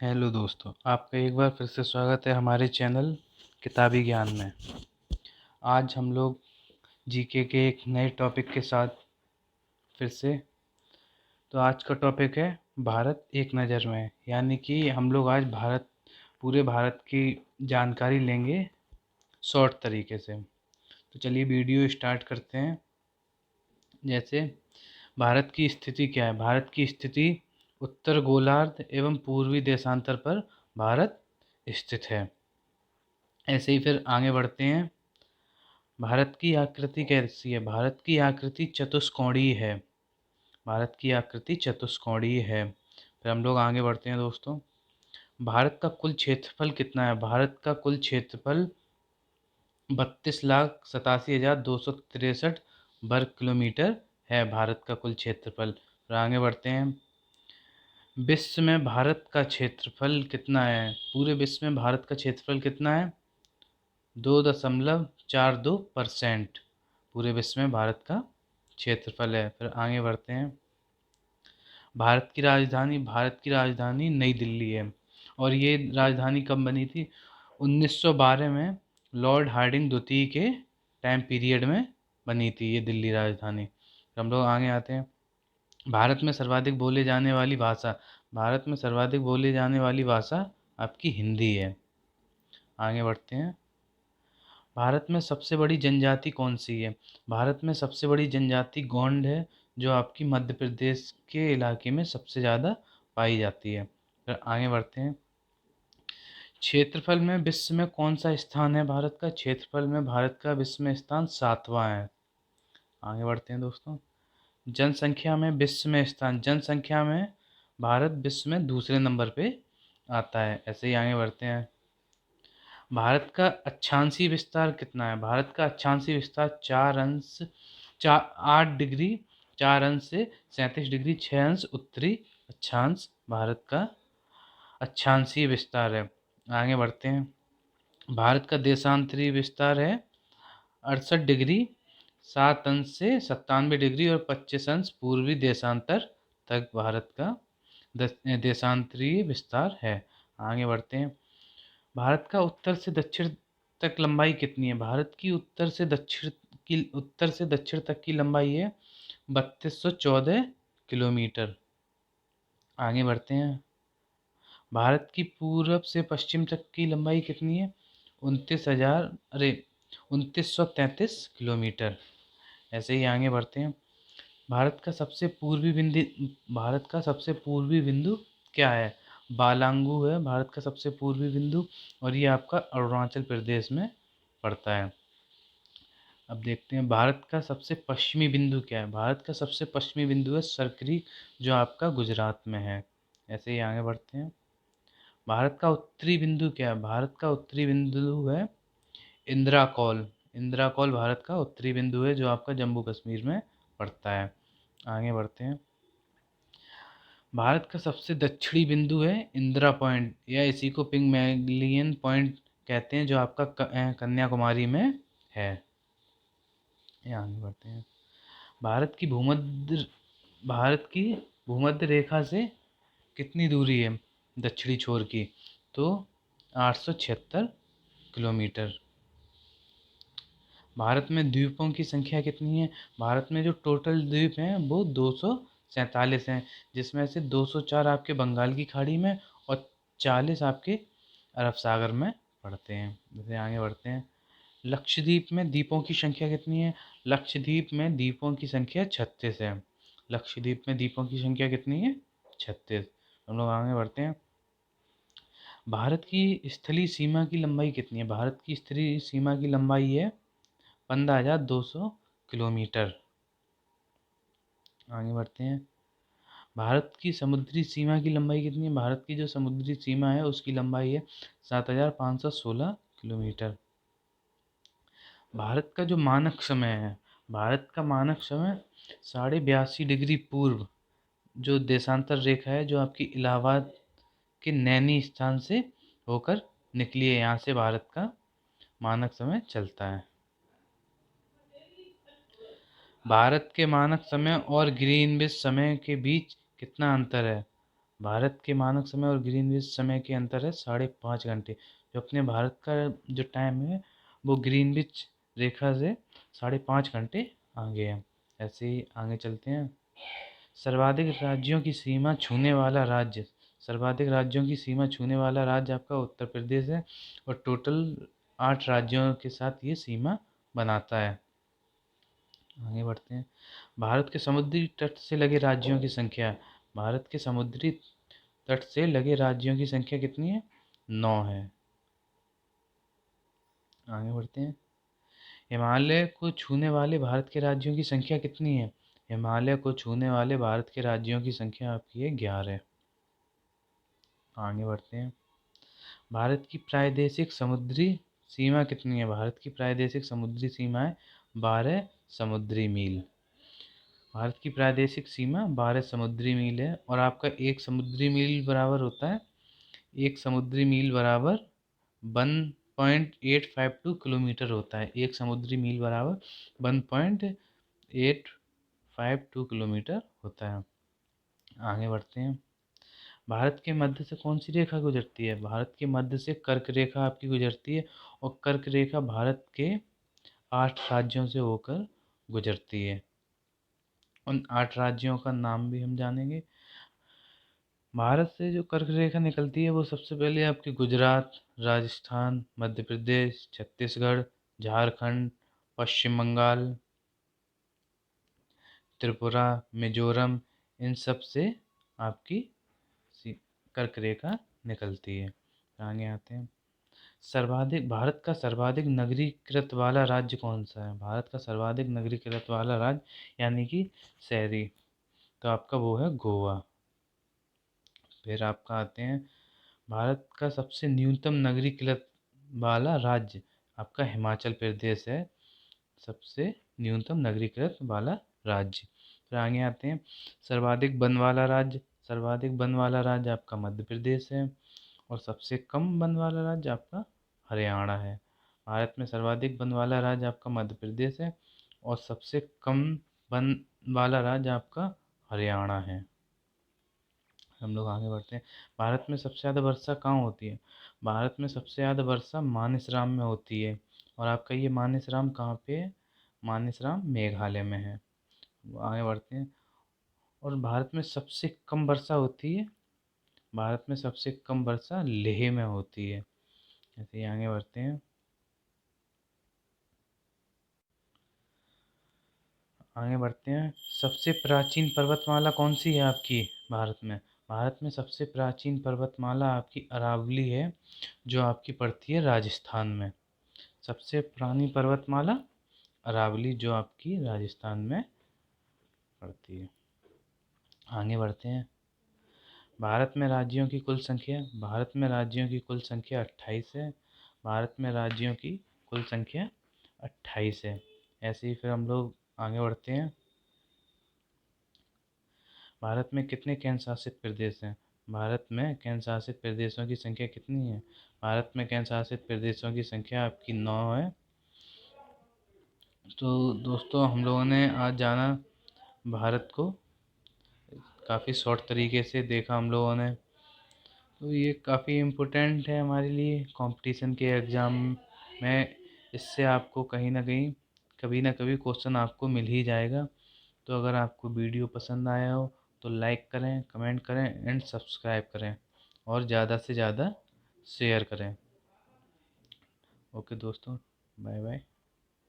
Hello दोस्तों, आपका एक बार फिर से स्वागत है हमारे चैनल किताबी ज्ञान में। आज हम लोग जीके के एक नए टॉपिक के साथ फिर से। तो आज का टॉपिक है भारत एक नज़र में, यानी कि हम लोग आज पूरे भारत की जानकारी लेंगे शॉर्ट तरीके से। तो चलिए वीडियो स्टार्ट करते हैं। जैसे भारत की स्थिति क्या है। भारत की स्थिति उत्तर गोलार्ध एवं पूर्वी देशांतर पर भारत स्थित है। ऐसे ही फिर आगे बढ़ते हैं। भारत की आकृति कैसी है। भारत की आकृति चतुष्कोणीय है। भारत की आकृति चतुष्कोणीय है। फिर हम लोग आगे बढ़ते हैं दोस्तों। भारत का कुल क्षेत्रफल कितना है। भारत का कुल क्षेत्रफल 32,87,263 वर्ग किलोमीटर है। भारत का कुल क्षेत्रफल। फिर आगे बढ़ते हैं। विश्व में भारत का क्षेत्रफल कितना है। पूरे विश्व में भारत का क्षेत्रफल कितना है। 2.42% पूरे विश्व में भारत का क्षेत्रफल है। फिर आगे बढ़ते हैं। भारत की राजधानी नई दिल्ली है। और ये राजधानी कब बनी थी। 1912 में लॉर्ड हार्डिंग द्वितीय के टाइम पीरियड में बनी थी ये दिल्ली राजधानी। फिर हम लोग आगे आते हैं। भारत में सर्वाधिक बोले जाने वाली भाषा। भारत में सर्वाधिक बोले जाने वाली भाषा आपकी हिंदी है। आगे बढ़ते हैं। भारत में सबसे बड़ी जनजाति कौन सी है। भारत में सबसे बड़ी जनजाति गोंड है, जो आपकी मध्य प्रदेश के इलाके में सबसे ज़्यादा पाई जाती है। फिर आगे बढ़ते हैं। क्षेत्रफल में विश्व में कौन सा स्थान है भारत का। क्षेत्रफल में भारत का विश्व में स्थान 7वां है। आगे बढ़ते हैं दोस्तों। जनसंख्या में विश्व में स्थान। जनसंख्या में भारत विश्व में दूसरे नंबर पे आता है। ऐसे ही आगे बढ़ते हैं। भारत का अक्षांशीय विस्तार कितना है। भारत का अक्षांशीय विस्तार 8 डिग्री 4 अंश से 37 डिग्री 6 अंश उत्तरी अक्षांश भारत का अक्षांशीय विस्तार है। आगे बढ़ते हैं। भारत का देशांतरी विस्तार है 68 डिग्री 7 अंश से 97 डिग्री और 25 अंश पूर्वी देशांतर तक भारत का देशांतरीय विस्तार है। आगे बढ़ते हैं। भारत का उत्तर से दक्षिण तक लंबाई कितनी है। भारत की उत्तर से दक्षिण तक की लंबाई है 3214 किलोमीटर। आगे बढ़ते हैं। भारत की पूरब से पश्चिम तक की लंबाई कितनी है। 29,33 किलोमीटर। ऐसे ही आगे बढ़ते हैं। भारत का सबसे पूर्वी बिंदु क्या है। बालांगू है भारत का सबसे पूर्वी बिंदु, और ये आपका अरुणाचल प्रदेश में पड़ता है। अब देखते हैं भारत का सबसे पश्चिमी बिंदु क्या है। भारत का सबसे पश्चिमी बिंदु है सरकरी, जो आपका गुजरात में है। ऐसे ही आगे बढ़ते हैं। भारत का उत्तरी बिंदु क्या है। भारत का उत्तरी बिंदु है इंदिरा कौल। इंदिरा कौल भारत का उत्तरी बिंदु है, जो आपका जम्मू कश्मीर में पड़ता है। आगे बढ़ते हैं। भारत का सबसे दक्षिणी बिंदु है इंदिरा पॉइंट, या इसी को पिग्मलियन पॉइंट कहते हैं, जो आपका कन्याकुमारी में है। ये आगे बढ़ते हैं। भारत की भूमध्य भारत की भूमध्य रेखा से कितनी दूरी है दक्षिणी छोर की। तो 876 किलोमीटर। भारत में द्वीपों की संख्या कितनी है। भारत में जो टोटल द्वीप हैं वो 247 हैं, जिसमें से 204 आपके बंगाल की खाड़ी में और 40 आपके अरब सागर में पड़ते हैं। जैसे आगे बढ़ते हैं। लक्षद्वीप में द्वीपों की संख्या कितनी है। लक्षद्वीप में द्वीपों की संख्या 36 है। लक्षद्वीप में द्वीपों की संख्या कितनी है। 36। हम लोग आगे बढ़ते हैं। भारत की स्थलीय सीमा की लंबाई कितनी है। भारत की स्थलीय सीमा की लंबाई है 15,200 किलोमीटर। आगे बढ़ते हैं। भारत की समुद्री सीमा की लंबाई कितनी है। भारत की जो समुद्री सीमा है उसकी लंबाई है 7,516 किलोमीटर। भारत का जो मानक समय है। भारत का मानक समय 82.5 डिग्री पूर्व, जो देशांतर रेखा है, जो आपकी इलाहाबाद के नैनी स्थान से होकर निकली है, यहाँ से भारत का मानक समय चलता है। भारत के मानक समय और ग्रीनविच समय के बीच कितना अंतर है। भारत के मानक समय और ग्रीनविच समय के अंतर है 5.5 घंटे। जो अपने भारत का जो टाइम है वो ग्रीनविच रेखा से 5.5 घंटे आगे है। ऐसे ही आगे चलते हैं। सर्वाधिक राज्यों की सीमा छूने वाला राज्य, सर्वाधिक राज्यों की सीमा छूने वाला राज्य आपका उत्तर प्रदेश है और टोटल 8 राज्यों के साथ ये सीमा बनाता है। आगे बढ़ते हैं। भारत के समुद्री तट से लगे राज्यों की संख्या, भारत के समुद्री तट से लगे राज्यों की संख्या कितनी है? 9 है। आगे बढ़ते हैं। हिमालय को छूने वाले भारत के राज्यों की संख्या कितनी है? हिमालय को छूने वाले भारत के राज्यों की संख्या आपकी है 11। आगे बढ़ते हैं। भारत की प्रादेशिक समुद्री सीमा कितनी है? भारत की प्रादेशिक समुद्री सीमा है 12 समुद्री मील। भारत की प्रादेशिक सीमा 12 समुद्री मील है और आपका एक समुद्री मील बराबर होता है, एक समुद्री मील बराबर 1.852 किलोमीटर होता है। एक समुद्री मील बराबर 1.852 किलोमीटर होता है। आगे बढ़ते हैं। भारत के मध्य से कौन सी रेखा गुजरती है? भारत के मध्य से कर्क रेखा आपकी गुजरती है और कर्क रेखा भारत के 8 राज्यों से होकर गुजरती है। उन 8 राज्यों का नाम भी हम जानेंगे। भारत से जो कर्क रेखा निकलती है वो सबसे पहले आपकी गुजरात, राजस्थान, मध्य प्रदेश, छत्तीसगढ़, झारखंड, पश्चिम बंगाल, त्रिपुरा, मिजोरम, इन सब से आपकी कर्क रेखा निकलती है। आगे आते हैं। सर्वाधिक भारत का सर्वाधिक नगरीकृत वाला राज्य कौन सा है? भारत का सर्वाधिक नगरीकृत वाला राज्य यानी कि शहरी, तो आपका वो है गोवा। फिर आपका आते हैं। भारत का सबसे न्यूनतम नगरीकृत वाला राज्य आपका हिमाचल प्रदेश है, सबसे न्यूनतम नगरीकृत वाला राज्य। फिर आगे आते हैं। सर्वाधिक वन वाला राज्य, सर्वाधिक वन वाला राज्य आपका मध्य प्रदेश है और सबसे कम वन वाला राज्य आपका हरियाणा है। भारत में सर्वाधिक वन वाला राज्य आपका मध्य प्रदेश है और सबसे कम वन वाला राज्य आपका हरियाणा है। हम लोग आगे बढ़ते हैं। भारत में सबसे ज़्यादा वर्षा कहाँ होती है? भारत में सबसे ज़्यादा वर्षा मानसरोवर में होती है और आपका ये मानसरोवर कहाँ पे है? मानसरोवर मेघालय में है। आगे बढ़ते हैं। और भारत में सबसे कम वर्षा होती है, भारत में सबसे कम वर्षा लेह में होती है। ऐसे ही आगे बढ़ते हैं। आगे बढ़ते हैं। सबसे प्राचीन पर्वतमाला कौन सी है आपकी भारत में? भारत में सबसे प्राचीन पर्वतमाला आपकी अरावली है जो आपकी पड़ती है राजस्थान में। सबसे पुरानी पर्वतमाला अरावली जो आपकी राजस्थान में पड़ती है। आगे बढ़ते हैं। भारत में राज्यों की कुल संख्या, भारत में राज्यों की कुल संख्या 28 है। भारत में राज्यों की कुल संख्या 28 है। ऐसे ही फिर हम लोग आगे बढ़ते हैं। भारत में कितने केंद्र शासित प्रदेश हैं? भारत में केंद्र शासित प्रदेशों की संख्या कितनी है? भारत में केंद्र शासित प्रदेशों की संख्या आपकी 9 है। तो दोस्तों हम लोगों ने आज जाना भारत को, काफ़ी शॉर्ट तरीके से देखा हम लोगों ने। तो ये काफ़ी इम्पोर्टेंट है हमारे लिए कंपटीशन के एग्ज़ाम में। इससे आपको कहीं ना कहीं कभी ना कभी क्वेश्चन आपको मिल ही जाएगा। तो अगर आपको वीडियो पसंद आया हो तो लाइक करें, कमेंट करें एंड सब्सक्राइब करें और ज़्यादा से ज़्यादा शेयर करें। ओके दोस्तों, बाय बाय।